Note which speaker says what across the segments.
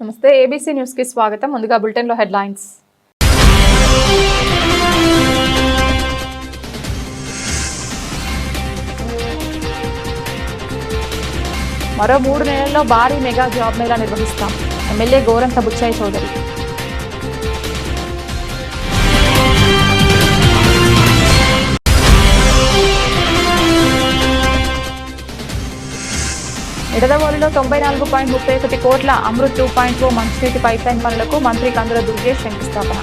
Speaker 1: నమస్తే ABC news కి స్వాగతం. ముందుగా బులెటిన్ లో హెడ్లైన్స్. మరో 3 నెలల్లో భారీ మెగా జాబ్ మేళా నిర్వహిస్తాం. ఎమ్మెల్యే గోరంట్ల బుచ్చయ్య చౌదరి. నిడదవోలులో 94.31 కోట్ల అమృత్ 2.0 మంచినీటి పైప్లైన్ పనులకు మంత్రి కందుల దుర్గేష్ శంకుస్థాపన.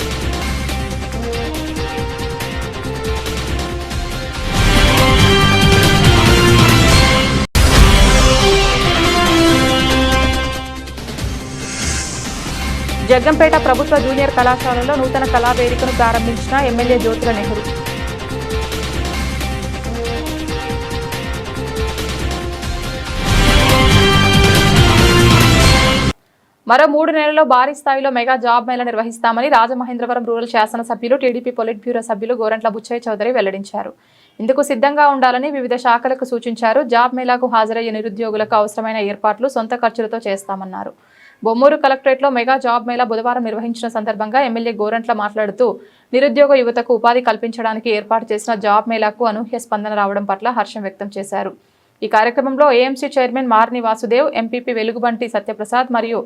Speaker 1: జగ్గంపేట ప్రభుత్వ జూనియర్ కళాశాలలో నూతన కళావేదికను ప్రారంభించిన ఎమ్మెల్యే జ్యోతుల నెహ్రూ. మరో 3 నెలల్లో భారీ స్థాయిలో మెగా జాబ్ మేళా నిర్వహిస్తామని రాజమహేంద్రవరం రూరల్ శాసనసభ్యులు టీడీపీ పొలిట్ బ్యూరో సభ్యులు గోరంట్ల బుచ్చయ్య చౌదరి వెల్లడించారు. ఇందుకు సిద్ధంగా ఉండాలని వివిధ శాఖలకు సూచించారు. జాబ్ మేళాకు హాజరయ్యే నిరుద్యోగులకు అవసరమైన ఏర్పాట్లు సొంత ఖర్చులతో చేస్తామన్నారు. బొమ్మూరు కలెక్టరేట్లో మెగా జాబ్ మేళా బుధవారం నిర్వహించిన సందర్భంగా ఎమ్మెల్యే గోరంట్ల మాట్లాడుతూ నిరుద్యోగ యువతకు ఉపాధి కల్పించడానికి ఏర్పాటు చేసిన జాబ్ మేళాకు అనూహ్య స్పందన రావడం పట్ల హర్షం వ్యక్తం చేశారు. ఈ కార్యక్రమంలో AMC chairman Marni Vasudev, MPP Velugubanti Satyaprasad మరియు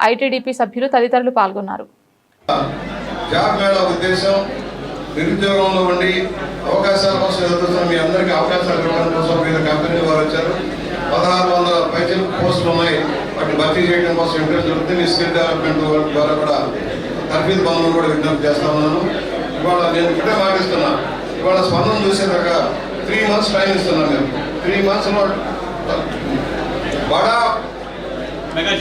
Speaker 1: ఐటీడీపీ సభ్యులు తదితరులు పాల్గొన్నారు.
Speaker 2: జాబ్ మేళా ఉద్దేశం నిరుద్యోగంలో ఉండి అవకాశాల కోసం ఎదుగుతున్న మీ అందరికీ అవకాశాలు ఇవ్వడం కోసం వివిధ కంపెనీల వారు వచ్చారు. 1600 పైచలు పోస్టులు ఉన్నాయి. వాటిని భర్తీ చేయడం కోసం ఇంటర్వ్యూ జరుగుతుంది. స్కిల్ డెవలప్మెంట్ ద్వారా కూడా తర్ఫీదు పనులను కూడా విజ్ఞప్తి చేస్తా ఉన్నాను. ఇవాళ నేను ఇక్కడే మాటిస్తున్నా, ఇవాళ స్పందన చూసేదాకా 3 months టైం ఇస్తున్నాను. నేను 3 monthsలో బడా మెగా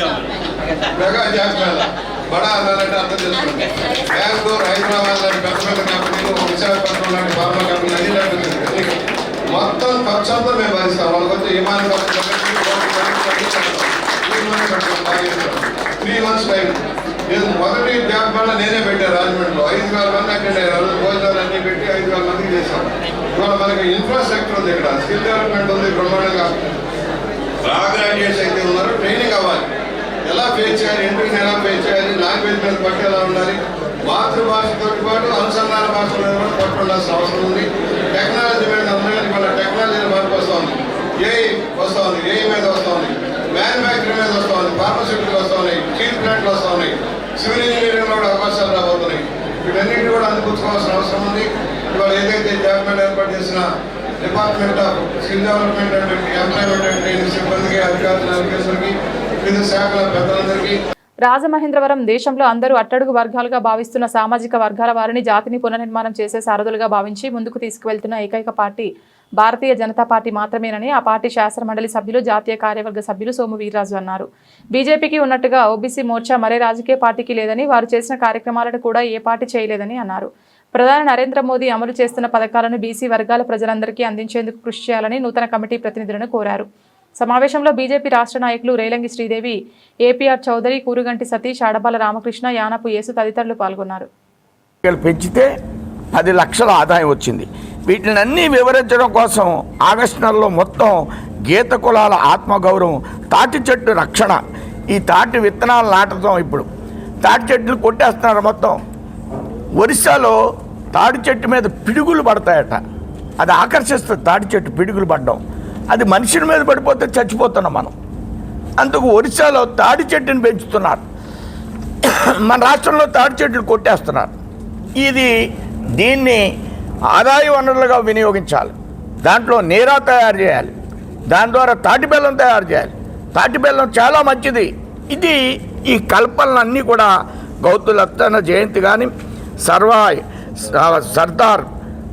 Speaker 2: జాబ్ మేళా బడా అన్నారంటే అర్థం చేసుకోండి. బెంగళూరు, హైదరాబాద్ లాంటి పెద్ద పెద్ద కంపెనీలు, విశాఖపట్నం లాంటి ఫార్మా కంపెనీలు అన్ని లాంటి మొత్తం ఖర్చు అంతా మేము భరిస్తాం. వాళ్ళకి వచ్చి విమాన 3 months టైం. నేను మొదటి జాబ్ మేళా నేనే పెట్టాను రాజమండ్రిలో. 5,000 మంది అటెండ్ అయ్యారు. భోజనాలు అన్నీ పెట్టి 5,000 మందికి చేశాం. ఇవాళ మనకి ఇన్ఫ్రాస్ట్రక్చర్ ఉంది, ఇక్కడ స్కిల్ డెవలప్మెంట్ ఉంది బ్రహ్మాండంగా. గ్రాడ్యుయేట్స్ అయితే ఉన్నారు, ట్రైనింగ్ అవ్వాలి. ఎలా ఫేస్ చేయాలి, ఇంటర్వ్యూని ఎలా ఫేస్ చేయాలి, లాంగ్వేజ్ మీద పట్టు ఎలా ఉండాలి, మాతృభాషతో పాటు అనుసంధాన భాష మీద కూడా పట్టు ఉండాల్సిన అవసరం ఉంది. టెక్నాలజీ మీద ఇవాళ టెక్నాలజీ మార్పు వస్తూ ఉంది. ఏఐ వస్తూ ఉంది, ఏఐ మీద వస్తూ ఉంది, మ్యానుఫ్యాక్చరింగ్ మీద వస్తూ ఉంది, ఫార్మస్యూటికల్ వస్తూ ఉన్నాయి, స్టీల్ ప్లాంట్లు వస్తూ ఉన్నాయి, సివిల్ ఇంజనీరింగ్ కూడా అవకాశాలు రాబోతున్నాయి. వీటన్నింటి కూడా అందిపుచ్చుకోవాల్సిన అవసరం ఉంది. ఇవాళ ఏదైతే జాబ్ మేళా ఏర్పాటు చేసిన department of skill development and employment and training సిబ్బందికి, అధికారులకి, వివిధ శాఖల పెద్దలందరికీ.
Speaker 1: రాజమహేంద్రవరం దేశంలో అందరూ అట్టడుగు వర్గాలుగా భావిస్తున్న సామాజిక వర్గాల వారిని జాతిని పునర్నిర్మాణం చేసే సారథులుగా భావించి ముందుకు తీసుకువెళ్తున్న ఏకైక పార్టీ భారతీయ జనతా పార్టీ మాత్రమేనని ఆ పార్టీ శాసనమండలి సభ్యులు, జాతీయ కార్యవర్గ సభ్యులు సోము వీర్రాజు అన్నారు. బీజేపీకి ఉన్నట్టుగా ఓబీసీ మోర్చా మరే రాజకీయ పార్టీకి లేదని, వారు చేసిన కార్యక్రమాలను కూడా ఏ పార్టీ చేయలేదని అన్నారు. ప్రధాని నరేంద్ర మోదీ అమలు చేస్తున్న పథకాలను బీసీ వర్గాల ప్రజలందరికీ అందించేందుకు కృషి చేయాలని నూతన కమిటీ ప్రతినిధులను కోరారు. సమావేశంలో బీజేపీ రాష్ట్ర నాయకులు రేలంగి శ్రీదేవి, ఏపీఆర్ చౌదరి, కూరుగంటి సతీష్, ఆడబాల రామకృష్ణ, యానపు యేసు తదితరులు పాల్గొన్నారు.
Speaker 3: పెంచితే 10 లక్షల ఆదాయం వచ్చింది. వీటిని అన్నీ వివరించడం కోసం ఆగస్టు నెలలో మొత్తం గీత కులాల ఆత్మగౌరవం, తాటి చెట్టు రక్షణ, ఈ తాటి విత్తనాలు నాటడం. ఇప్పుడు తాటి చెట్లు కొట్టేస్తున్నారు మొత్తం. ఒరిస్సాలో తాడి చెట్టు మీద పిడుగులు పడతాయట, అది ఆకర్షిస్తుంది. తాడి చెట్టు పిడుగులు పడడం, అది మనుషుల మీద పడిపోతే చచ్చిపోతున్నాం మనం. అందుకు ఒరిస్సాలో తాడి చెట్టుని పెంచుతున్నారు. మన రాష్ట్రంలో తాడి చెట్లు కొట్టేస్తున్నారు. దీన్ని ఆదాయ వనరులుగా వినియోగించాలి. దాంట్లో నీరా తయారు చేయాలి, దాని ద్వారా తాటి బెల్లం తయారు చేయాలి. తాటి బెల్లం చాలా మంచిది. ఈ కల్పనలన్నీ కూడా గౌతులత్తన జయంతి కానీ, సర్దార్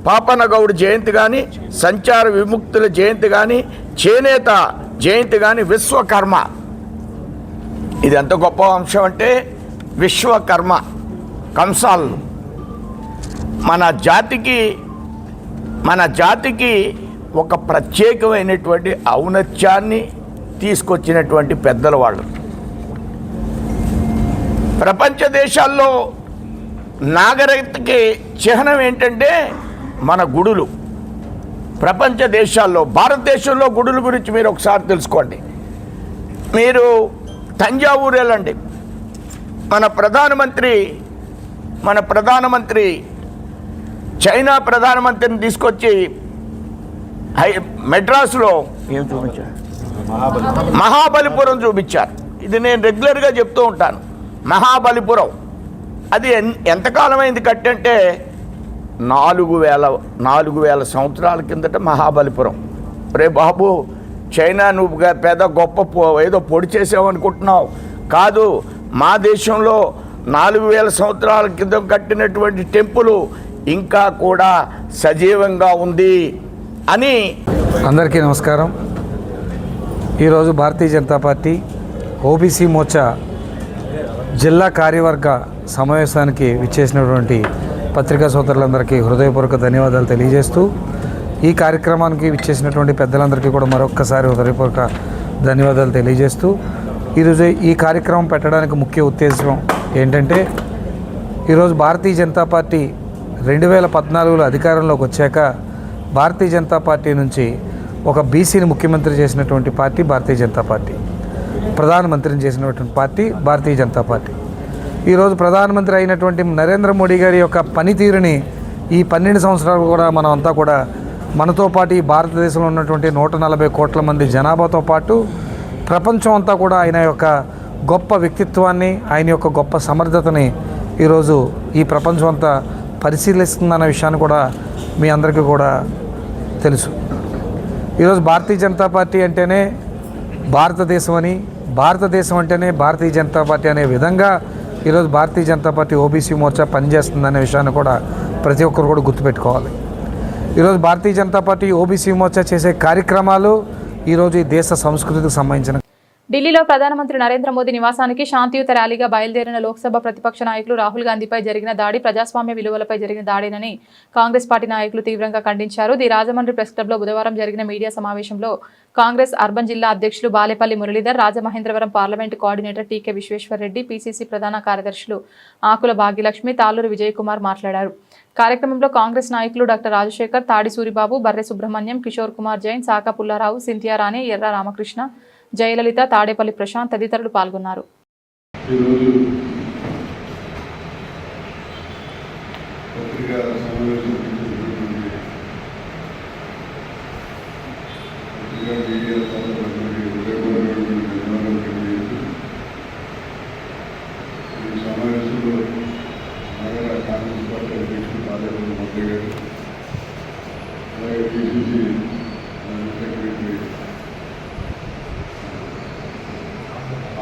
Speaker 3: పాపన్న గౌడ్ జయంతి కానీ, సంచార విముక్తుల జయంతి కానీ, చేనేత జయంతి కానీ, విశ్వకర్మ, ఇది ఎంత గొప్ప అంశం అంటే విశ్వకర్మ కంసాలు మన జాతికి ఒక ప్రత్యేకమైనటువంటి ఔన్నత్యాన్ని తీసుకొచ్చినటువంటి పెద్దల వాళ్ళు. ప్రపంచ దేశాల్లో నాగరికతకి చిహ్నం ఏంటంటే మన గుడులు. ప్రపంచ దేశాల్లో, భారతదేశంలో గుడుల గురించి మీరు ఒకసారి తెలుసుకోండి. మీరు తంజావూరు వెళ్ళండి, మన ప్రధానమంత్రి చైనా ప్రధానమంత్రిని తీసుకొచ్చి మెడ్రాసులో ఏం చూపించారు, మహాబలిపురం చూపించారు. ఇది నేను రెగ్యులర్గా చెప్తూ ఉంటాను. మహాబలిపురం అది ఎంతకాలమైంది కట్టంటే 4,000 సంవత్సరాల కిందట మహాబలిపురం. రే బాబు, చైనా నువ్వు పెద్ద గొప్ప ఏదో పొడి చేసావనుకుంటున్నావు కాదు. మా దేశంలో 4,000 సంవత్సరాల క్రితం కట్టినటువంటి టెంపుల్ ఇంకా కూడా సజీవంగా ఉంది అని.
Speaker 4: అందరికీ నమస్కారం. ఈరోజు భారతీయ జనతా పార్టీ ఓబీసీ మోర్చా జిల్లా కార్యవర్గ సమావేశానికి విచ్చేసినటువంటి పత్రికా సోదరులందరికీ హృదయపూర్వక ధన్యవాదాలు తెలియజేస్తూ, ఈ కార్యక్రమానికి విచ్చేసినటువంటి పెద్దలందరికీ కూడా మరొక్కసారి హృదయపూర్వక ధన్యవాదాలు తెలియజేస్తూ, ఈరోజు ఈ కార్యక్రమం పెట్టడానికి ముఖ్య ఉద్దేశం ఏంటంటే, ఈరోజు భారతీయ జనతా పార్టీ 2014లో అధికారంలోకి వచ్చాక భారతీయ జనతా పార్టీ నుంచి ఒక బీసీని ముఖ్యమంత్రి చేసినటువంటి పార్టీ భారతీయ జనతా పార్టీ, ప్రధానమంత్రిని చేసినటువంటి పార్టీ భారతీయ జనతా పార్టీ. ఈరోజు ప్రధానమంత్రి అయినటువంటి నరేంద్ర మోడీ గారి యొక్క పనితీరుని ఈ 12 సంవత్సరాలు కూడా మనం అంతా కూడా మనతో పాటు ఈ భారతదేశంలో ఉన్నటువంటి 140 కోట్ల మంది జనాభాతో పాటు ప్రపంచం అంతా కూడా ఆయన యొక్క గొప్ప వ్యక్తిత్వాన్ని, ఆయన యొక్క గొప్ప సమర్థతని ఈరోజు ఈ ప్రపంచం అంతా పరిశీలిస్తుందన్న విషయాన్ని కూడా మీ అందరికీ కూడా తెలుసు. ఈరోజు భారతీయ జనతా పార్టీ అంటేనే భారతదేశం అని, భారతదేశం అంటేనే భారతీయ జనతా పార్టీ అనే విధంగా ఈరోజు భారతీయ జనతా పార్టీ ఓబీసీ మోర్చా పనిచేస్తుందనే విషయాన్ని కూడా ప్రతి ఒక్కరు కూడా గుర్తుపెట్టుకోవాలి. ఈరోజు భారతీయ జనతా పార్టీ ఓబీసీ మోర్చా చేసే కార్యక్రమాలు ఈరోజు ఈ దేశ సంస్కృతికి సంబంధించిన.
Speaker 1: ఢిల్లీలో ప్రధానమంత్రి నరేంద్ర మోదీ నివాసానికి శాంతియుత ర్యాలీగా బయలుదేరిన లోక్సభ ప్రతిపక్ష నాయకులు రాహుల్ గాంధీపై జరిగిన దాడి ప్రజాస్వామ్య విలువలపై జరిగిన దాడేనని కాంగ్రెస్ పార్టీ నాయకులు తీవ్రంగా ఖండించారు. ది రాజమండ్రి ప్రెస్ క్లబ్లో బుధవారం జరిగిన మీడియా సమావేశంలో కాంగ్రెస్ అర్బన్ జిల్లా అధ్యక్షులు బాలేపల్లి మురళీధర్, రాజమహేంద్రవరం పార్లమెంటు కోఆర్డినేటర్ టీకే విశ్వేశ్వర్రెడ్డి, పీసీసీ ప్రధాన కార్యదర్శులు ఆకుల భాగ్యలక్ష్మి, తాళ్ళూరు విజయ్ కుమార్ మాట్లాడారు. కార్యక్రమంలో కాంగ్రెస్ నాయకులు డాక్టర్ రాజశేఖర్, తాడి సూరిబాబు, బర్రె సుబ్రహ్మణ్యం, కిషోర్ కుమార్ జైన్, సాకా పుల్లారావు, సింథియా రాణి, ఎర్ర రామకృష్ణ, జయలలిత, తాడేపల్లి ప్రశాంత్ తదితరులు పాల్గొన్నారు.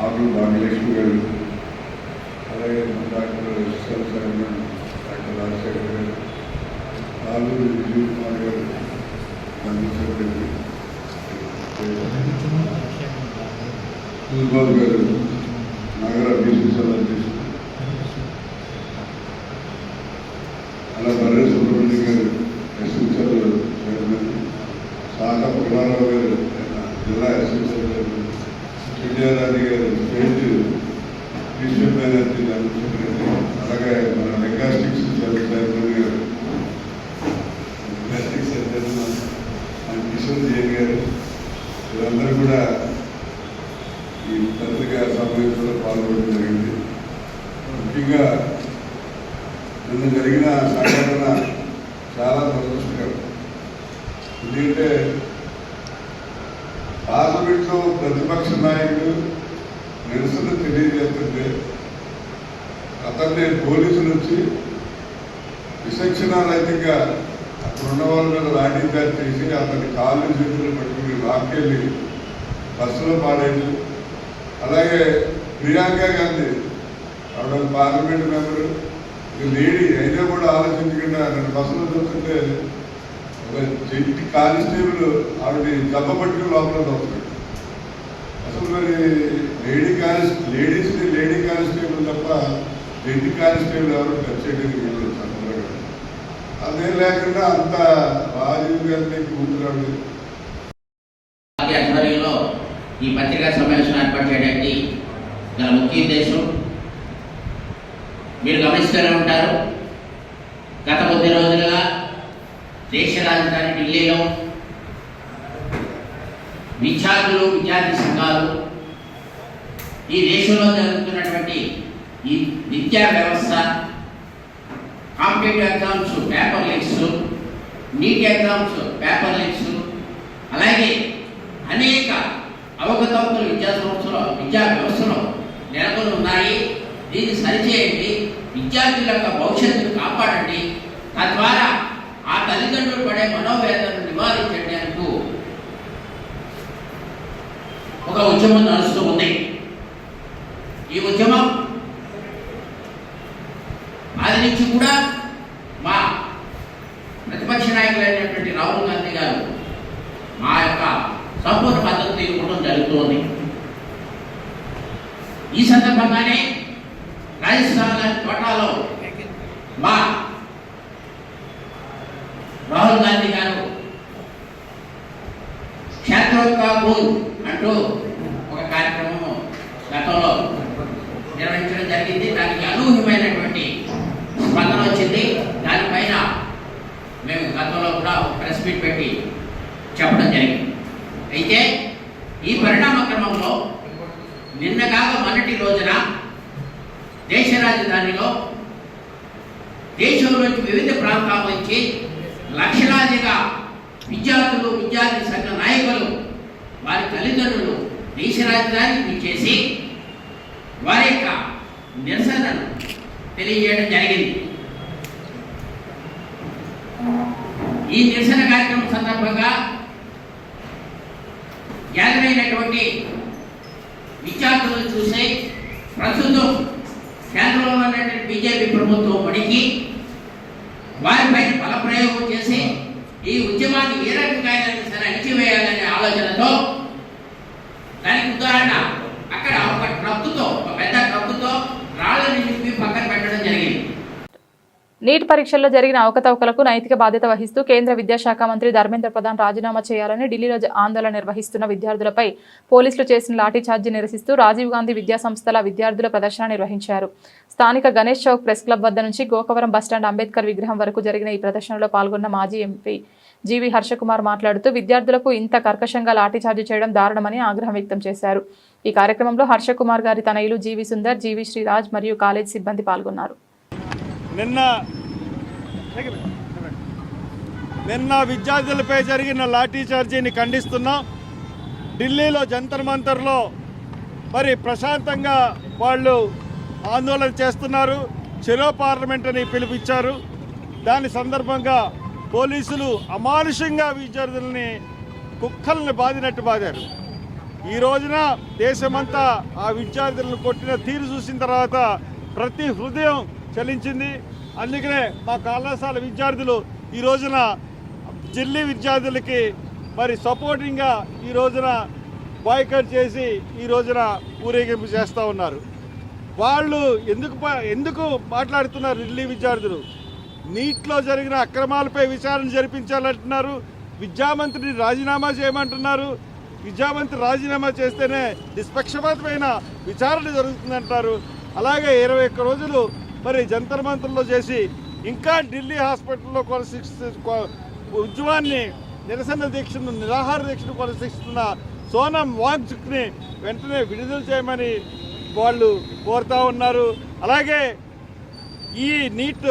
Speaker 2: ఆకుల భాగ్యలక్ష్మి గారు, అలాగే డాక్టర్ డాక్టర్ రాజశేఖర్ గారు, తాళ్ళూరు విజయ్ కుమార్ గారు, సూర్బాబు గారు, నగర బీసీసీఎల్ అధ్యక్షులు, అలా బర్రె సుబ్రహ్మణ్యం గారు, ఎస్ఎస్ఎల్ చైర్మన్, సాకా పుల్లారావు గారు, జిల్లా ఎస్ఎస్ఎల్ చైర్మన్, సింథియారాణి గారు, state district manager general secretary, అలాగే మన మెగాస్టిక్స్ చైర్మన్ గారు, మెగాస్టిక్స్ చైర్మన్ కిషోర్ జైన్ గారు, వీరందరూ కూడా ఈ పత్రికా సమావేశంలో పాల్గొనడం జరిగింది. ముఖ్యంగా నిన్న జరిగిన సంఘటన చాలా దురదృష్టకరం. ఎందుకంటే పార్లమెంట్లో ప్రతిపక్ష నాయకుడు నిరసన తెలియజేస్తుంటే అతన్ని పోలీసులు వచ్చి విచక్షణారహితంగా అక్కడ ఉన్న వాళ్ళ మీద లాఠీచార్జ్ చేసి అతని కాళ్ళు చేతులు పట్టుకుని లాక్కెళ్ళి బస్సులో పాడేది. అలాగే ప్రియాంక గాంధీ ఆవిడ పార్లమెంట్ మెంబరు, లేడీ అయినా కూడా ఆలోచించకుండా నన్ను బస్సులో చూస్తుంటే ఒక జెంటి కానిస్టేబుల్ ఆవిడ దెబ్బ పట్టుకుని లోపల వస్తుంది. అసలు మరి లేడీస్ని లేడీ కానిస్టేబుల్ తప్ప జెంటి కానిస్టేబుల్ ఎవరు టచ్ చేయడానికి వెళ్ళలేదు. అదేం లేకుండా అంత రాజీవ్ గారిని కూతురాడు.
Speaker 5: ఆధ్వర్యంలో ఈ పత్రికా సమావేశం ఏర్పాటు చేయడానికి గల ముఖ్య ఉద్దేశం మీరు గమనిస్తూనే ఉంటారు. గత కొద్ది రోజులుగా దేశ రాజధాని ఢిల్లీలో విద్యార్థులు, విద్యార్థి సంఘాలు ఈ దేశంలో జరుగుతున్నటువంటి ఈ విద్యా వ్యవస్థ, competitive exams paper leaks, NEET exams paper leaks, అలాగే అనేక అవకతవకలు విద్యా వ్యవస్థలో నెలకొని ఉన్నాయి. దీన్ని సరిచేయండి, విద్యార్థుల యొక్క భవిష్యత్తును కాపాడండి, తద్వారా ఆ తల్లిదండ్రులు పడే మనోవేదనను నివారించండి అంటూ ఒక ఉద్యమం నడుస్తూ ఉంది. ఈ ఉద్యమం ఆది నుంచి కూడా మా ప్రతిపక్ష నాయకులైనటువంటి రాహుల్ గాంధీ గారు మా యొక్క సంపూర్ణ మద్దతు ఇవ్వడం జరుగుతోంది. ఈ సందర్భంగానే రాజస్థాన్ కోటాలో మా రాహుల్ గాంధీ గారు క్షేత్రోత్కా గోల్ అంటూ ఒక కార్యక్రమం గతంలో నిర్వహించడం జరిగింది. దానికి అనూహ్యమైనటువంటి స్పందన వచ్చింది. దానిపైన మేము గతంలో కూడా ప్రెస్ మీట్ పెట్టి చెప్పడం జరిగింది. అయితే ఈ పరిణామ క్రమంలో నిన్న కాక మొన్నటి రోజున దేశ రాజధానిలో దేశంలోని వివిధ ప్రాంతాల నుంచి లక్షలాదిగా విద్యార్థులు, విద్యార్థి సంఘ నాయకులు, వారి తల్లిదండ్రులు దేశ రాజధానికి చేసి వారి యొక్క నిరసనను తెలియజేయడం జరిగింది. ఈ నిరసన కార్యక్రమం సందర్భంగా గ్యాదర్ అయినటువంటి విద్యార్థులను చూసి ప్రస్తుతం కేంద్రంలో ఉన్నటువంటి బీజేపీ ప్రభుత్వం వణికి వారిపై బలప్రయోగం చేసి ఈ ఉద్యమాన్ని ఏ రకంగా సరే అణిచివేయాలనే ఆలోచనతో, దానికి ఉదాహరణ అక్కడ ఒక పెద్ద ట్రక్కుతో రాళ్ళని నింపి పక్కన పెట్టడం జరిగింది.
Speaker 1: నీట్ పరీక్షల్లో జరిగిన అవకతవకలకు నైతిక బాధ్యత వహిస్తూ కేంద్ర విద్యాశాఖ మంత్రి ధర్మేంద్ర ప్రధాన్ రాజీనామా చేయాలని ఢిల్లీలో ఆందోళన నిర్వహిస్తున్న విద్యార్థులపై పోలీసులు చేసిన లాఠీచార్జీ నిరసిస్తూ రాజీవ్ గాంధీ విద్యా సంస్థల విద్యార్థుల ప్రదర్శన నిర్వహించారు. స్థానిక గణేష్ చౌక్ ప్రెస్ క్లబ్ వద్ద నుంచి గోకవరం బస్టాండ్ అంబేద్కర్ విగ్రహం వరకు జరిగిన ఈ ప్రదర్శనలో పాల్గొన్న మాజీ ఎంపీ జీవి హర్షకుమార్ మాట్లాడుతూ విద్యార్థులకు ఇంత కర్కశంగా లాఠీచార్జీ చేయడం దారుణమని ఆగ్రహం వ్యక్తం చేశారు. ఈ కార్యక్రమంలో హర్షకుమార్ గారి తనయులు జీవి సుందర్, జీవి శ్రీరాజ్ మరియు కాలేజ్ సిబ్బంది పాల్గొన్నారు.
Speaker 6: నిన్న విద్యార్థులపై జరిగిన లాఠీ చార్జీని ఖండిస్తున్నాం. ఢిల్లీలో జంతర్ మంతర్లో మరి ప్రశాంతంగా వాళ్ళు ఆందోళన చేస్తున్నారు. చెరో పార్లమెంట్ అని పిలిపించారు. దాని సందర్భంగా పోలీసులు అమానుషంగా విద్యార్థులని కుక్కల్ని బాదినట్టు బాదారు. ఈ రోజున దేశమంతా ఆ విద్యార్థులను కొట్టిన తీరు చూసిన తర్వాత ప్రతి హృదయం చలించింది. అందుకనే మా కళాశాల విద్యార్థులు ఈ రోజున ఢిల్లీ విద్యార్థులకి మరి సపోర్టింగ్గా ఈ రోజున బాయ్కట్ చేసి ఈ రోజున ఊరేగింపు చేస్తూ ఉన్నారు. వాళ్ళు ఎందుకు మాట్లాడుతున్నారు? ఢిల్లీ విద్యార్థులు నీట్లో జరిగిన అక్రమాలపై విచారణ జరిపించాలంటున్నారు. విద్యామంత్రిని రాజీనామా చేయమంటున్నారు. విద్యామంత్రి రాజీనామా చేస్తేనే నిష్పక్షపాతమైన విచారణ జరుగుతుందంటారు. అలాగే 21 రోజులు మరి జంతర్ మంతర్లో చేసి ఇంకా ఢిల్లీ హాస్పిటల్లో ఉద్యమాన్ని నిరసన దీక్షను నిరాహార దీక్షను కొనసాగిస్తున్న సోనం వాంగ్చుక్ని వెంటనే విడుదల చేయమని వాళ్ళు కోరుతూ ఉన్నారు. అలాగే ఈ నీట్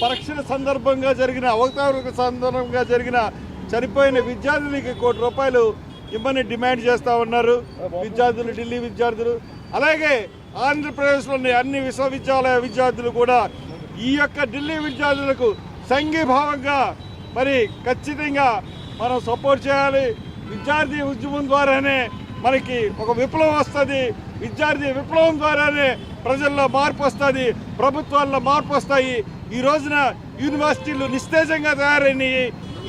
Speaker 6: పరీక్షల సందర్భంగా జరిగిన అవకతవకల సందర్భంగా జరిగిన చనిపోయిన విద్యార్థులకి ₹1 కోటి ఇవ్వని డిమాండ్ చేస్తూ ఉన్నారు విద్యార్థులు, ఢిల్లీ విద్యార్థులు. అలాగే ఆంధ్రప్రదేశ్లోని అన్ని విశ్వవిద్యాలయ విద్యార్థులు కూడా ఈ యొక్క ఢిల్లీ విద్యార్థులకు సంఘీభావంగా మరి ఖచ్చితంగా మనం సపోర్ట్ చేయాలి. విద్యార్థి ఉద్యమం ద్వారానే మనకి ఒక విప్లవం వస్తుంది. విద్యార్థి విప్లవం ద్వారానే ప్రజల్లో మార్పు వస్తుంది, ప్రభుత్వాల్లో మార్పు వస్తాయి. ఈ రోజున యూనివర్సిటీలు నిస్తేజంగా తయారైనవి.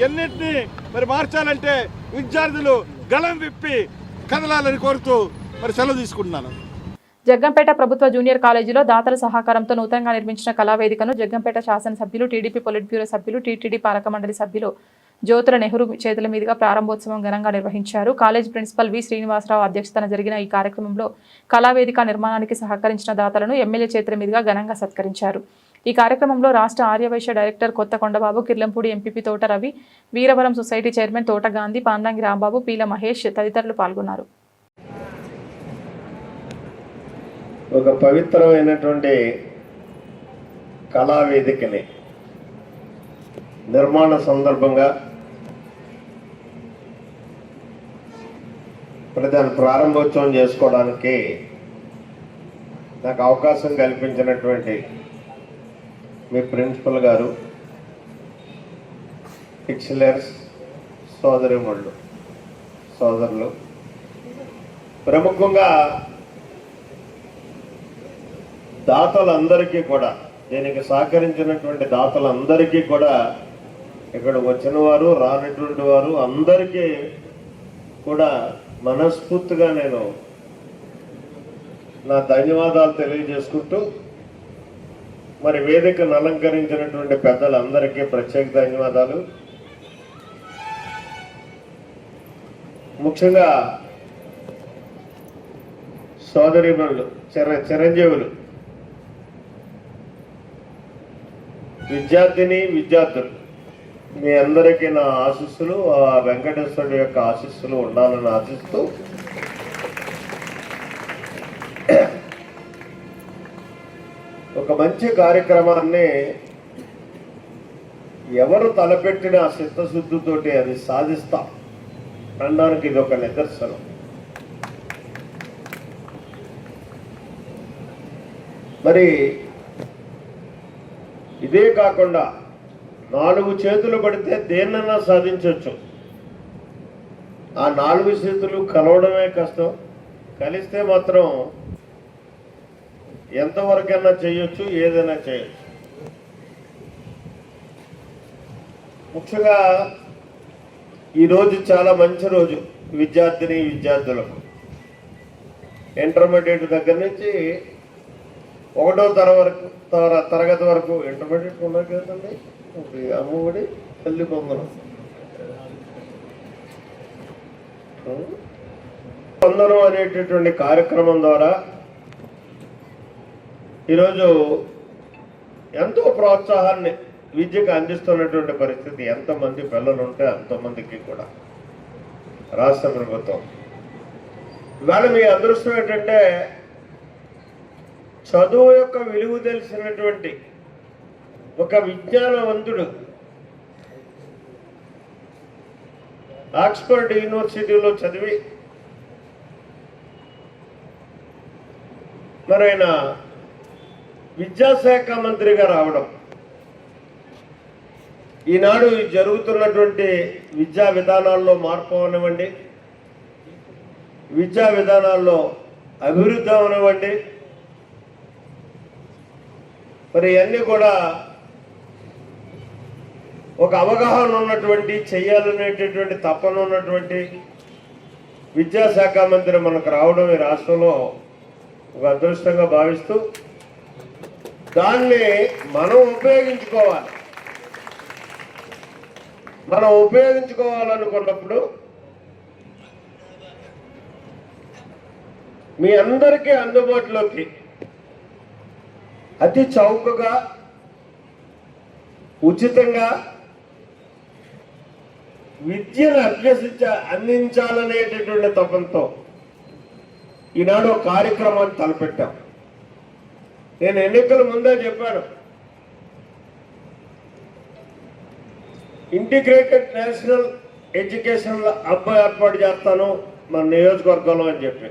Speaker 6: ఎన్నింటినీ మరి మార్చాలంటే విద్యార్థులు గళం విప్పి కదలాలని కోరుతూ మరి సెలవు తీసుకుంటున్నాను.
Speaker 1: జగ్గంపేట ప్రభుత్వ జూనియర్ కాలేజీలో దాతల సహకారంతో నూతనంగా నిర్మించిన కళావేదికను జగ్గంపేట శాసనసభ్యులు, టీడీపీ పొలిట్ బ్యూరో సభ్యులు, టీటీడీ పాలక మండలి సభ్యులు జ్యోతుల నెహ్రూ చేతుల మీదుగా ప్రారంభోత్సవం ఘనంగా నిర్వహించారు. కాలేజ్ ప్రిన్సిపల్ వి శ్రీనివాసరావు అధ్యక్షతన జరిగిన ఈ కార్యక్రమంలో కళావేదిక నిర్మాణానికి సహకరించిన దాతలను ఎమ్మెల్యే చేతుల మీదుగా ఘనంగా సత్కరించారు. ఈ కార్యక్రమంలో రాష్ట్ర ఆర్యవైశ్య డైరెక్టర్ కొత్త కొండబాబు, కిర్లంపూడి ఎంపీపీ తోట రవి, వీరవరం సొసైటీ చైర్మన్ తోట గాంధీ, పాండంగి రాంబాబు, పీల మహేష్ తదితరులు పాల్గొన్నారు.
Speaker 7: ఒక పవిత్రమైనటువంటి కళావేదికని నిర్మాణ సందర్భంగా దాని ప్రారంభోత్సవం చేసుకోవడానికి నాకు అవకాశం కల్పించినటువంటి మీ ప్రిన్సిపల్ గారు, ఎక్సలెన్స్ సోదరులు, ప్రముఖంగా దాతలందరికీ కూడా, దీనికి సహకరించినటువంటి దాతలందరికీ కూడా, ఇక్కడ వచ్చిన వారు రానటువంటి వారు అందరికీ కూడా మనస్ఫూర్తిగా నేను నా ధన్యవాదాలు తెలియజేసుకుంటూ, మరి వేదికను అలంకరించినటువంటి పెద్దలందరికీ ప్రత్యేక ధన్యవాదాలు. ముఖ్యంగా సోదరీమణులు, చిరంజీవులు, విద్యార్థులు, మీ అందరికీ నా ఆశీస్సులు, ఆ వెంకటేశ్వరుడు యొక్క ఆశీస్సులు ఉండాలని ఆశిస్తూ, ఒక మంచి కార్యక్రమాన్ని ఎవరు తలపెట్టిన చిత్తశుద్ధితోటి అది సాధిస్తాం అనడానికి ఇది ఒక నిదర్శనం. మరి ఇదే కాకుండా 4 చేతులు పడితే దేన్నన్నా సాధించవచ్చు. ఆ 4 చేతులు కలవడమే కష్టం, కలిస్తే మాత్రం ఎంతవరకైనా చేయొచ్చు, ఏదైనా చేయొచ్చు. ముఖ్యంగా ఈరోజు చాలా మంచి రోజు విద్యార్థులకు. ఇంటర్మీడియట్ దగ్గర నుంచి 1వ తరగతి వరకు ఇంటర్మీడియట్ ఉన్నాయి కదండి, అమ్మఒడి, తల్లి పొందడం, పొందడం అనేటటువంటి కార్యక్రమం ద్వారా ఈరోజు ఎంతో ప్రోత్సాహాన్ని విద్యకు అందిస్తున్నటువంటి పరిస్థితి. ఎంతమంది పిల్లలు ఉంటే అంతమందికి కూడా రాష్ట్ర ప్రభుత్వం. ఇవాళ మీ అదృష్టం ఏంటంటే చదువు యొక్క విలువ తెలిసినటువంటి ఒక విజ్ఞానవంతుడు ఆక్స్ఫర్డ్ యూనివర్సిటీలో చదివి మరి ఆయన విద్యాశాఖ మంత్రిగా రావడం, ఈనాడు జరుగుతున్నటువంటి విద్యా విధానాల్లో మార్పు అవనివ్వండి, విద్యా విధానాల్లో అభివృద్ధి అవనివ్వండి, మరి ఇవన్నీ కూడా ఒక అవగాహన ఉన్నటువంటి, చేయాలనేటటువంటి తపన ఉన్నటువంటి విద్యాశాఖ మంత్రి మనకు రావడం ఈ రాష్ట్రంలో ఒక అదృష్టంగా భావిస్తూ, దాన్ని మనం ఉపయోగించుకోవాలనుకున్నప్పుడు మీ అందరికీ అందుబాటులోకి అతి చౌకగా, ఉచితంగా విద్యను అందించాలనేటటువంటి తపంతో ఈనాడు కార్యక్రమాన్ని తలపెట్టాం. నేను ఎన్నికల ముందే చెప్పాను, ఇంటిగ్రేటెడ్ నేషనల్ ఎడ్యుకేషన్ హబ్ ఏర్పాటు చేస్తాను మన నియోజకవర్గంలో అని చెప్పి.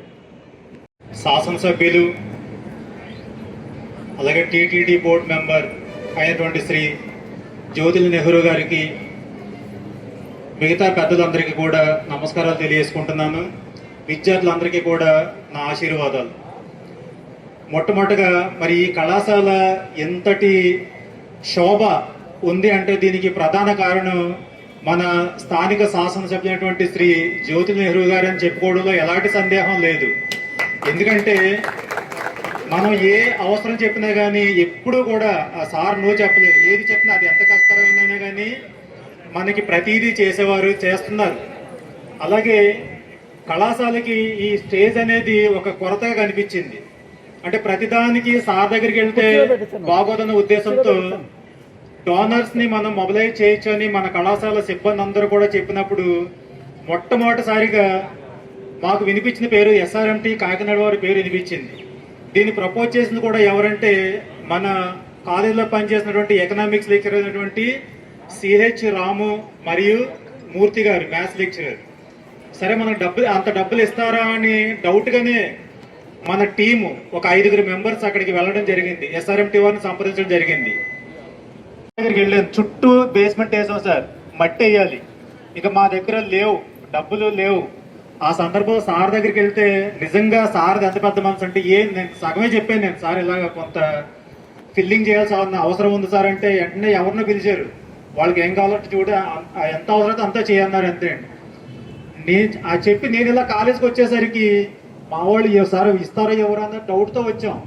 Speaker 8: శాసనసభ్యులు అలాగే టీటీడీ బోర్డు మెంబర్ అయినటువంటి శ్రీ జ్యోతిల్ నెహ్రూ గారికి, మిగతా పెద్దలందరికీ కూడా నమస్కారాలు తెలియజేసుకుంటున్నాను. విద్యార్థులందరికీ కూడా నా ఆశీర్వాదాలు. మొట్టమొదటిగా మరి ఈ కళాశాల ఎంతటి శోభ ఉంది అంటే దీనికి ప్రధాన కారణం మన స్థానిక శాసనసభ్యులైనటువంటి శ్రీ జ్యోతిల్ నెహ్రూ గారు అని చెప్పుకోవడంలో ఎలాంటి సందేహం లేదు. ఎందుకంటే మనం ఏ అవసరం చెప్పినా కానీ ఎప్పుడూ కూడా ఆ సార్ నో చెప్పలేదు. ఏది చెప్పినా అది ఎంత కష్టమైనా కానీ మనకి ప్రతిదీ చేస్తున్నారు. అలాగే కళాశాలకి ఈ స్టేజ్ అనేది ఒక కొరతగా కనిపించింది. అంటే ప్రతిదానికి సార్ దగ్గరికి వెళ్తే బాగోదన్న ఉద్దేశంతో డోనర్స్ ని మనం మొబిలైజ్ చేయొచ్చు అని మన కళాశాల సిబ్బంది అందరూ కూడా చెప్పినప్పుడు మొట్టమొదటిసారిగా మాకు వినిపించిన పేరు SRMT కాకినాడ వారి పేరు వినిపించింది. దీన్ని ప్రపోజ్ చేసింది కూడా ఎవరంటే మన కాలేజీలో పనిచేసినటువంటి ఎకనామిక్స్ లెక్చరర్ అయినటువంటి సిహెచ్ రాము మరియు మూర్తి గారు, మ్యాథ్స్ లెక్చరర్. సరే మనకు అంత డబ్బులు ఇస్తారా అని డౌట్గానే మన టీము ఒక 5 మెంబర్స్ అక్కడికి వెళ్ళడం జరిగింది. SRMT వారిని సంప్రదించడం జరిగింది. దగ్గరికి వెళ్ళాను, చుట్టూ బేస్మెంట్ వేసాం సార్, మట్టి వేయాలి, ఇక మా దగ్గర లేవు, డబ్బులు లేవు. ఆ సందర్భంలో సార్ దగ్గరికి వెళ్తే నిజంగా సార్ ఎంత పెద్ద మనసు అంటే నేను సగమే చెప్పాను. నేను సార్ ఇలాగ కొంత ఫిల్లింగ్ చేయాల్సిన అవసరం ఉంది సార్ అంటే వెంటనే ఎవరినో పిలిచారు. వాళ్ళకి ఏం కావాలంటే ఎంత అవసరం అంతా చేయన్నారు అంతే. చెప్పి నేను ఇలా కాలేజీకి వచ్చేసరికి మా వాళ్ళు సార్ ఇస్తారో ఎవరు అన్న డౌట్తో వచ్చాం.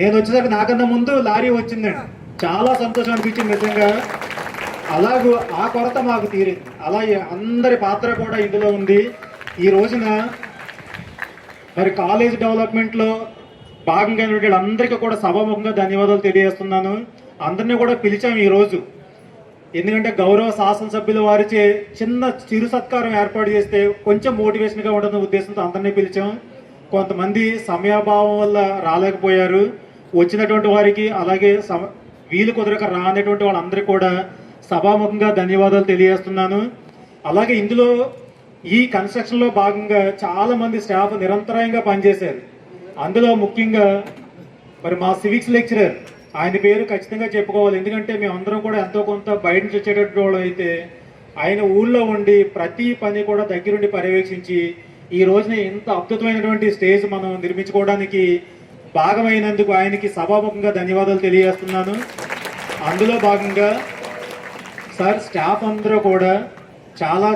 Speaker 8: నేను వచ్చేసరికి నాకన్నా ముందు లారీ వచ్చిందండి. చాలా సంతోషం అనిపించింది నిజంగా. అలాగూ ఆ కొరత మాకు తీరింది. అలాగే అందరి పాత్ర కూడా ఇందులో ఉంది. ఈ రోజున మరి కాలేజ్ డెవలప్మెంట్లో భాగంగా అందరికీ కూడా సభాముఖంగా ధన్యవాదాలు తెలియజేస్తున్నాను. అందరినీ కూడా పిలిచాం ఈరోజు, ఎందుకంటే గౌరవ శాసనసభ్యుల వారిచే చిన్న చిరు సత్కారం ఏర్పాటు చేస్తే కొంచెం మోటివేషన్గా ఉంటుందన్న ఉద్దేశంతో అందరినీ పిలిచాం. కొంతమంది సమయాభావం వల్ల రాలేకపోయారు. వచ్చినటువంటి వారికి అలాగే వీలు కుదరక రానటువంటి వాళ్ళందరికీ కూడా సభాముఖంగా ధన్యవాదాలు తెలియజేస్తున్నాను. అలాగే ఇందులో ఈ కన్స్ట్రక్షన్లో భాగంగా చాలామంది స్టాఫ్ నిరంతరాయంగా పనిచేశారు. అందులో ముఖ్యంగా మరి మా సివిక్స్ లెక్చరర్, ఆయన పేరు ఖచ్చితంగా చెప్పుకోవాలి. ఎందుకంటే మేమందరం కూడా ఎంతో కొంత బయట నుంచి వచ్చేటటువంటి వాళ్ళు అయితే ఆయన ఊళ్ళో ఉండి ప్రతి పని కూడా దగ్గరుండి పర్యవేక్షించి ఈ రోజున ఇంత అద్భుతమైనటువంటి స్టేజ్ మనం నిర్మించుకోవడానికి భాగమైనందుకు ఆయనకి సభాముఖంగా ధన్యవాదాలు తెలియజేస్తున్నాను. అందులో భాగంగా సార్ స్టాఫ్ అందరూ కూడా చాలా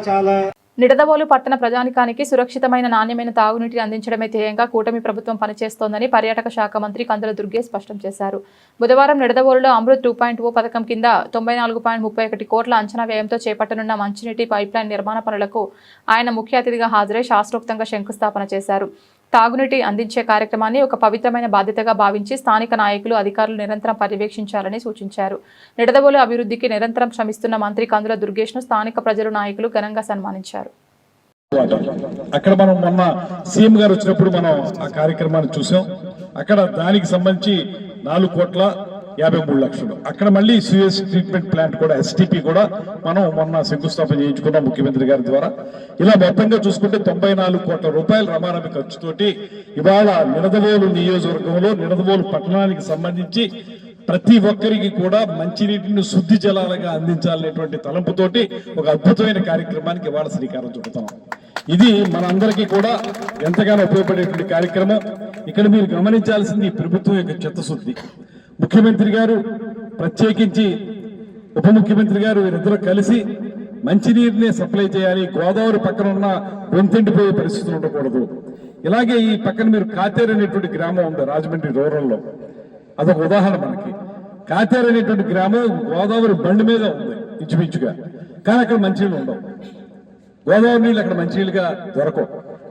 Speaker 1: నిడదవోలు పట్టణ ప్రజానికానికి సురక్షితమైన నాణ్యమైన తాగునీటిని అందించడమే ధ్యేయంగా కూటమి ప్రభుత్వం పనిచేస్తోందని పర్యాటక శాఖ మంత్రి కందుల దుర్గేష్ స్పష్టం చేశారు. బుధవారం నిడదవోలులో అమృత్ 2.0 పథకం కింద 94.31 కోట్ల అంచనా వ్యయంతో చేపట్టనున్న మంచినీటి పైప్లైన్ నిర్మాణ పనులకు ఆయన ముఖ్య అతిథిగా హాజరై శాస్త్రోక్తంగా శంకుస్థాపన చేశారు. తాగునీటి అందించే కార్యక్రమాన్ని ఒక పవిత్రమైన బాధ్యతగా భావించి స్థానిక నాయకులు, అధికారులు నిరంతరం పర్యవేక్షించాలని సూచించారు. నిడదవోలు అభివృద్ధికి నిరంతరం శ్రమిస్తున్న మంత్రి కందుల దుర్గేష్ ను స్థానిక ప్రజలు, నాయకులు ఘనంగా సన్మానించారు.
Speaker 9: అక్కడ మనం మొన్న సీఎం గారు వచ్చినప్పుడు మనం ఆ కార్యక్రమాన్ని చూసాం. అక్కడ దానికి సంబంధించి 4,53,00,000. అక్కడ మళ్ళీ సిఎస్ ట్రీట్మెంట్ ప్లాంట్ కూడా STP కూడా మనం మొన్న శంకుస్థాపన చేయించుకున్నాం ముఖ్యమంత్రి గారి ద్వారా. ఇలా మొత్తంగా చూసుకుంటే 94 కోట్ల రూపాయల రమారమి ఖర్చుతోటి ఇవాళ నిడదవోలు నియోజకవర్గంలో నిడదవోలు పట్టణానికి సంబంధించి ప్రతి ఒక్కరికి కూడా మంచినీటిని శుద్ధి జలాలుగా అందించాలనేటువంటి తలంపుతోటి ఒక అద్భుతమైన కార్యక్రమానికి ఇవాళ శ్రీకారం చుడతాం. ఇది మనందరికీ కూడా ఎంతగానో ఉపయోగపడేటువంటి కార్యక్రమం. ఇక్కడ మీరు గమనించాల్సింది ఈ ప్రభుత్వం యొక్క చిత్తశుద్ధి. ముఖ్యమంత్రి గారు ప్రత్యేకించి ఉప ముఖ్యమంత్రి గారు వీరిద్దరూ కలిసి మంచినీరుని సప్లై చేయాలి, గోదావరి పక్కన ఉన్న గొంతెండిపోయే పరిస్థితులు ఉండకూడదు. ఇలాగే ఈ పక్కన మీరు కాతేరు అనేటువంటి గ్రామం ఉంది రాజమండ్రి రూరల్లో, అదొక ఉదాహరణ. మనకి కాతేరు అనేటువంటి గ్రామం గోదావరి బండి మీద ఉంది ఇంచుమించుగా, కానీ అక్కడ మంచినీళ్ళు ఉండవు. గోదావరి నీళ్ళు అక్కడ మంచినీళ్ళుగా దొరకవు.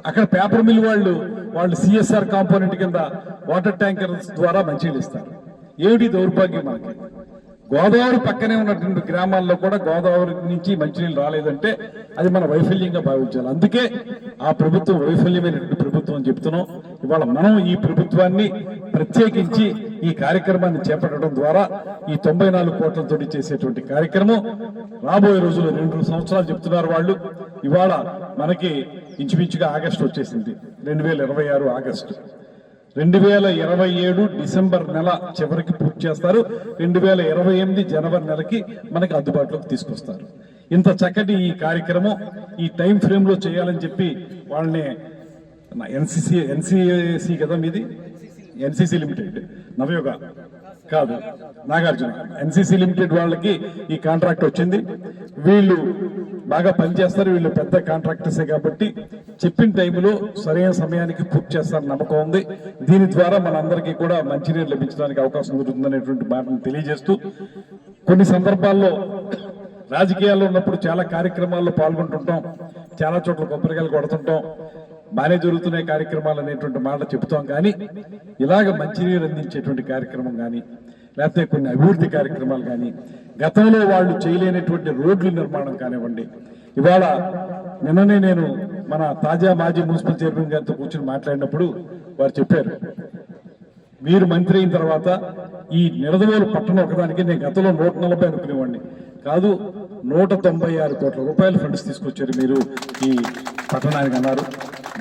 Speaker 9: అక్కడ పేపర్ మిల్ వాళ్ళు CSR కాంపోనెంట్ కింద వాటర్ ట్యాంకర్స్ ద్వారా మంచినీళ్ళు ఇస్తారు. ఏమిటి దౌర్భాగ్యం మనకి? గోదావరి పక్కనే ఉన్నటువంటి గ్రామాల్లో కూడా గోదావరి నుంచి మంచినీళ్ళు రాలేదంటే అది మన వైఫల్యంగా భావించాలి. అందుకే ఆ ప్రభుత్వం వైఫల్యమైనటువంటి ప్రభుత్వం అని చెప్తున్నాం. ఇవాళ మనం ఈ ప్రభుత్వాన్ని ప్రత్యేకించి ఈ కార్యక్రమాన్ని చేపట్టడం ద్వారా ఈ 94 కోట్లతో చేసేటువంటి కార్యక్రమం రాబోయే రోజుల్లో 2 సంవత్సరాలు చెప్తున్నారు వాళ్ళు. ఇవాళ మనకి ఇంచుమించుగా ఆగస్టు వచ్చేసింది, 2026 ఆగస్టు. 2027 డిసెంబర్ నెల చివరికి పూర్తి చేస్తారు. 2028 జనవరి నెలకి మనకి అందుబాటులోకి తీసుకొస్తారు. ఇంత చక్కటి ఈ కార్యక్రమం ఈ టైం ఫ్రేమ్ లో చేయాలని చెప్పి వాళ్ళని NCC కదా మీది, NCC లిమిటెడ్, నవయోగ కాదు నాగార్జున, NCC లిమిటెడ్ వాళ్ళకి ఈ కాంట్రాక్ట్ వచ్చింది. వీళ్ళు బాగా పనిచేస్తారు, వీళ్ళు పెద్ద కాంట్రాక్టర్సే కాబట్టి చెప్పిన టైంలో సరైన సమయానికి పూర్తి చేస్తారని నమ్మకం ఉంది. దీని ద్వారా మనందరికీ కూడా మంచినీరు లభించడానికి అవకాశం దొరుకుతుందనేటువంటి మాటను తెలియజేస్తూ, కొన్ని సందర్భాల్లో రాజకీయాల్లో ఉన్నప్పుడు చాలా కార్యక్రమాల్లో పాల్గొంటుంటాం, చాలా చోట్ల కొబ్బరికాయలు కొడుతుంటాం, బాగానే జరుగుతున్నాయి కార్యక్రమాలు అనేటువంటి మాట చెబుతాం. కానీ ఇలాగ మంచినీరు అందించేటువంటి కార్యక్రమం కానీ, లేకపోతే కొన్ని అభివృద్ధి కార్యక్రమాలు కానీ, గతంలో వాళ్ళు చేయలేనటువంటి రోడ్ల నిర్మాణం కానివ్వండి. ఇవాళ నిన్ననే నేను మన తాజా మాజీ మున్సిపల్ చైర్మన్ గారితో కూర్చొని మాట్లాడినప్పుడు వారు చెప్పారు, మీరు మంత్రి అయిన తర్వాత ఈ నిడదవోలు పట్టణం ఒకదానికి నేను గతంలో 140 అనుకునేవాడిని కాదు, 196 కోట్ల రూపాయల ఫండ్స్ తీసుకొచ్చారు మీరు ఈ పట్టణానికి అన్నారు.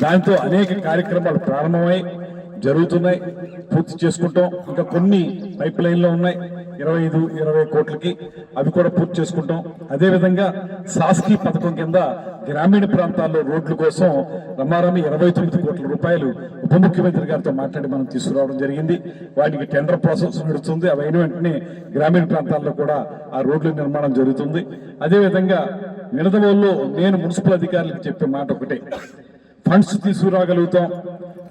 Speaker 9: దాంతో అనేక కార్యక్రమాలు ప్రారంభమై జరుగుతున్నాయి, పూర్తి చేసుకుంటాం. ఇంకా కొన్ని పైప్ లైన్లో ఉన్నాయి 25-20 కోట్లకి, అవి కూడా పూర్తి చేసుకుంటాం. అదేవిధంగా సాస్కీ పథకం కింద గ్రామీణ ప్రాంతాల్లో రోడ్ల కోసం రమారమి 29 కోట్ల రూపాయలు ఉప ముఖ్యమంత్రి గారితో మాట్లాడి మనం తీసుకురావడం జరిగింది. వాటికి టెండర్ ప్రాసెస్ నడుస్తుంది. అవి అయిన వెంటనే గ్రామీణ ప్రాంతాల్లో కూడా ఆ రోడ్ల నిర్మాణం జరుగుతుంది. అదేవిధంగా నిడదవోలులో నేను మున్సిపల్ అధికారులకు చెప్పే మాట ఒకటే, ఫండ్స్ తీసుకురాగలుగుతాం.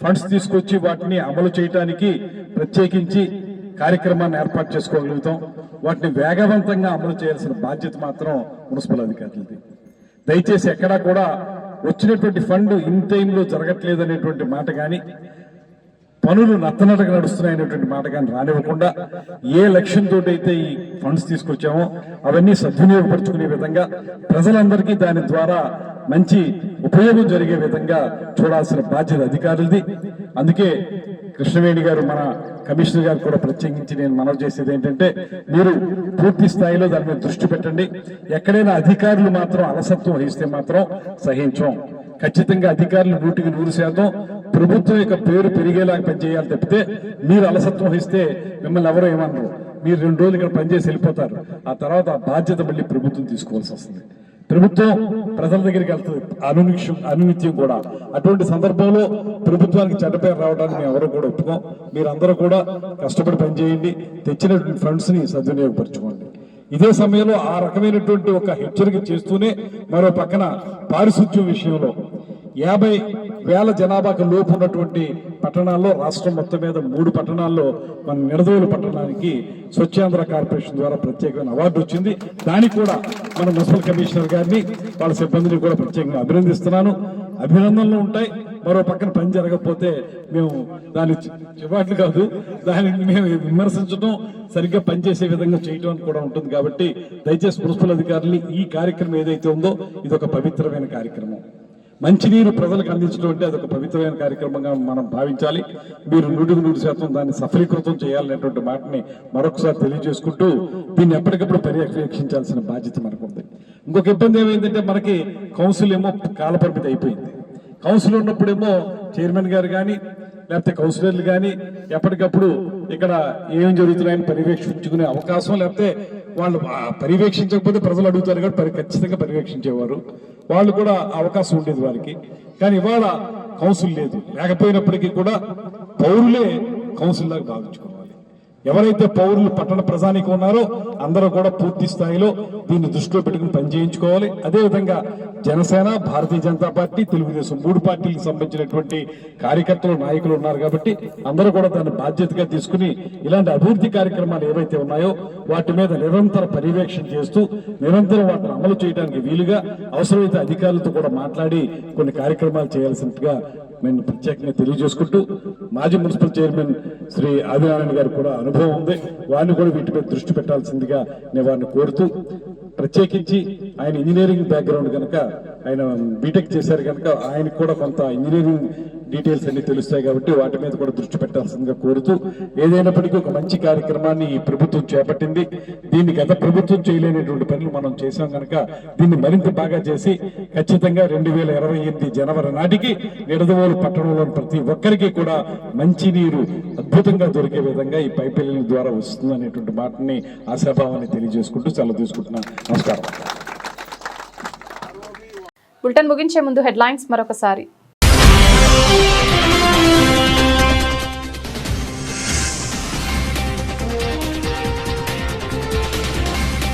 Speaker 9: ఫండ్స్ తీసుకొచ్చి వాటిని అమలు చేయడానికి ప్రత్యేకించి కార్యక్రమాన్ని ఏర్పాటు చేసుకోగలుగుతాం. వాటిని వేగవంతంగా అమలు చేయాల్సిన బాధ్యత మాత్రం మున్సిపల్ అధికారులది. దయచేసి ఎక్కడా కూడా వచ్చినటువంటి ఫండ్ ఇన్ టైంలో జరగట్లేదు అనేటువంటి మాట కానీ, పనులు నత్తనటగా నడుస్తున్నాయనేటువంటి మాట కానీ రానివ్వకుండా ఏ లక్ష్యంతో అయితే ఈ ఫండ్స్ తీసుకొచ్చామో అవన్నీ సద్వినియోగపరుచుకునే విధంగా ప్రజలందరికీ దాని ద్వారా మంచి ఉపయోగం జరిగే విధంగా చూడాల్సిన బాధ్యత అధికారులది. అందుకే కృష్ణవేణి గారు మన కమిషనర్ గారు కూడా ప్రత్యేకించి నేను మనవి చేసేది ఏంటంటే, మీరు పూర్తి స్థాయిలో దాని మీద దృష్టి పెట్టండి. ఎక్కడైనా అధికారులు మాత్రం అలసత్వం వహిస్తే మాత్రం సహించం. ఖచ్చితంగా అధికారులు 100% ప్రభుత్వం యొక్క పేరు పెరిగేలాగా పనిచేయాలి తప్పితే మీరు అలసత్వం వహిస్తే మిమ్మల్ని ఎవరో ఏమన్నారు, మీరు 2 రోజులు ఇక్కడ పనిచేసి వెళ్ళిపోతారు. ఆ తర్వాత ఆ బాధ్యత మళ్ళీ ప్రభుత్వం తీసుకోవాల్సి వస్తుంది. ప్రభుత్వం ప్రజల దగ్గరికి వెళ్తుంది అనునిత్యం కూడా. అటువంటి సందర్భంలో ప్రభుత్వానికి చెడ్డ పేరు రావడానికి మేము ఎవరు కూడా ఒప్పుకోం. మీరందరూ కూడా కష్టపడి పనిచేయండి, తెచ్చినటువంటి ఫండ్స్ ని సద్వినియోగపరచుకోండి. ఇదే సమయంలో ఆ రకమైనటువంటి ఒక హెచ్చరిక చేస్తూనే మరో పక్కన పారిశుద్ధ్యం విషయంలో 50,000 జనాభాకు లోపు ఉన్నటువంటి పట్టణాల్లో రాష్ట్రం మొత్తం మీద 3 పట్టణాల్లో మన నిడదవోలు పట్టణానికి స్వచ్ఛాంధ్ర కార్పొరేషన్ ద్వారా ప్రత్యేకమైన అవార్డు వచ్చింది. దానికి కూడా మన మున్సిపల్ కమిషనర్ గారిని వాళ్ళ సిబ్బందిని కూడా ప్రత్యేకంగా అభినందిస్తున్నాను. అభినందనలు ఉంటాయి, మరో పక్కన పని జరగకపోతే మేము దాని చివాట్లు కాదు, దానికి మేము విమర్శించడం, సరిగ్గా పనిచేసే విధంగా చేయడం కూడా ఉంటుంది. కాబట్టి దయచేసి మున్సిపల్ అధికారులు ఈ కార్యక్రమం ఏదైతే ఉందో ఇది ఒక పవిత్రమైన కార్యక్రమం. మంచినీరు ప్రజలకు అందించడం అంటే అదొక పవిత్రమైన కార్యక్రమంగా మనం భావించాలి. మీరు 100% దాన్ని సఫలీకృతం చేయాలనేటువంటి మాటని మరొకసారి తెలియజేసుకుంటూ దీన్ని ఎప్పటికప్పుడు పర్యవేక్షించాల్సిన బాధ్యత మనకు ఉంది. ఇంకొక ఇబ్బంది ఏమైందంటే, మనకి కౌన్సిల్ ఏమో కాలపరిమితి అయిపోయింది. కౌన్సిల్ ఉన్నప్పుడేమో చైర్మన్ గారు కానీ లేకపోతే కౌన్సిలర్లు కానీ ఎప్పటికప్పుడు ఇక్కడ ఏం జరుగుతున్నాయని పర్యవేక్షించుకునే అవకాశం, లేకపోతే వాళ్ళు పర్యవేక్షించకపోతే ప్రజలు అడుగుతారు కాబట్టి ఖచ్చితంగా పర్యవేక్షించేవారు. వాళ్ళు కూడా అవకాశం ఉండేది వారికి. కానీ ఇవాళ కౌన్సిల్ లేదు. లేకపోయినప్పటికీ కూడా పౌరులే కౌన్సిల్ లాగా భావించుకోవాలి. ఎవరైతే పౌరులు పట్టణ ప్రజానికి ఉన్నారో అందరూ కూడా పూర్తి స్థాయిలో దీన్ని దృష్టిలో పెట్టుకుని పనిచేయించుకోవాలి. అదేవిధంగా జనసేన, భారతీయ జనతా పార్టీ, తెలుగుదేశం 3 పార్టీలకు సంబంధించినటువంటి కార్యకర్తలు, నాయకులు ఉన్నారు కాబట్టి అందరూ కూడా దాన్ని బాధ్యతగా తీసుకుని ఇలాంటి అభివృద్ధి కార్యక్రమాలు ఏవైతే ఉన్నాయో వాటి మీద నిరంతర పర్యవేక్షణ చేస్తూ నిరంతరం వాటిని అమలు చేయడానికి వీలుగా అవసరమైతే అధికారులతో కూడా మాట్లాడి కొన్ని కార్యక్రమాలు చేయాల్సినట్టుగా నేను ప్రత్యేకంగా తెలియజేసుకుంటూ, మాజీ మున్సిపల్ చైర్మన్ శ్రీ ఆదినారాయణ గారు కూడా అనుభవం ఉంది, వారిని కూడా వీటి మీద దృష్టి పెట్టాల్సిందిగా నేను వారిని కోరుతూ, ప్రత్యేకించి ఆయన ఇంజనీరింగ్ బ్యాక్గ్రౌండ్ కనుక, ఆయన బీటెక్ చేశారు కనుక ఆయనకు కూడా కొంత ఇంజనీరింగ్ డీటెయిల్స్ అన్ని తెలుస్తాయి కాబట్టి వాటి మీద కూడా దృష్టి పెట్టాల్సిందిగా కోరుతూ, ఏదైనప్పటికీ ఒక మంచి కార్యక్రమాన్ని ఈ ప్రభుత్వం చేపట్టింది. దీన్ని గత ప్రభుత్వం చేయలేనటువంటి పనులు మనం చేశాం కనుక దీన్ని మరింత బాగా చేసి ఖచ్చితంగా 2028 జనవరి నాటికి నిడదవోలు పట్టణంలోని ప్రతి ఒక్కరికి కూడా మంచి నీరు అద్భుతంగా దొరికే విధంగా ఈ పైప్ లైన్ ద్వారా వస్తుంది అనేటువంటి మాటని ఆశాభావాన్ని తెలియజేసుకుంటూ సెలవు తీసుకుంటున్నాను. నమస్కారం.
Speaker 1: బులెటిన్ ముగించే ముందు హెడ్లైన్స్ మరొకసారి.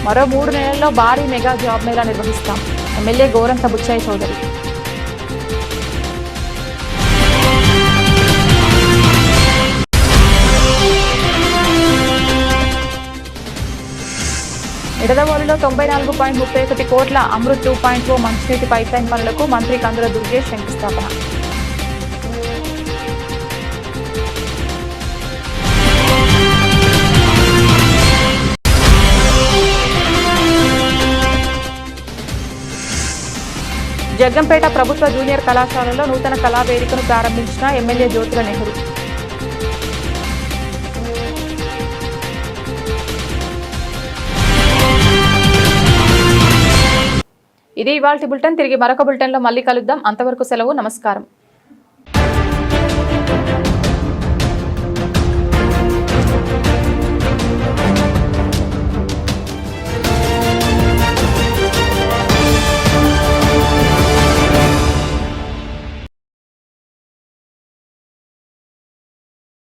Speaker 1: మరో 3 నెలల్లో భారీ మెగా జాబ్ మేళా నిర్వహిస్తాం. ఎమ్మెల్యే గోరంత బుచ్చయ్య చౌదరి. నిడదవోలులో 94.31 కోట్ల అమృత్ 2.0 మంచినీటి పైప్లైన్ పనులకు మంత్రి కందుల దుర్గేష్ శంకుస్థాపన. జగ్గంపేట ప్రభుత్వ జూనియర్ కళాశాలలో నూతన కళావేదికను ప్రారంభించిన ఎమ్మెల్యే జ్యోతుల నెహ్రూ. ఇది ఇవాల్టి బులెటిన్. తిరిగి మరొక బులెటిన్లో మళ్ళీ కలుద్దాం. అంతవరకు సెలవు. నమస్కారం.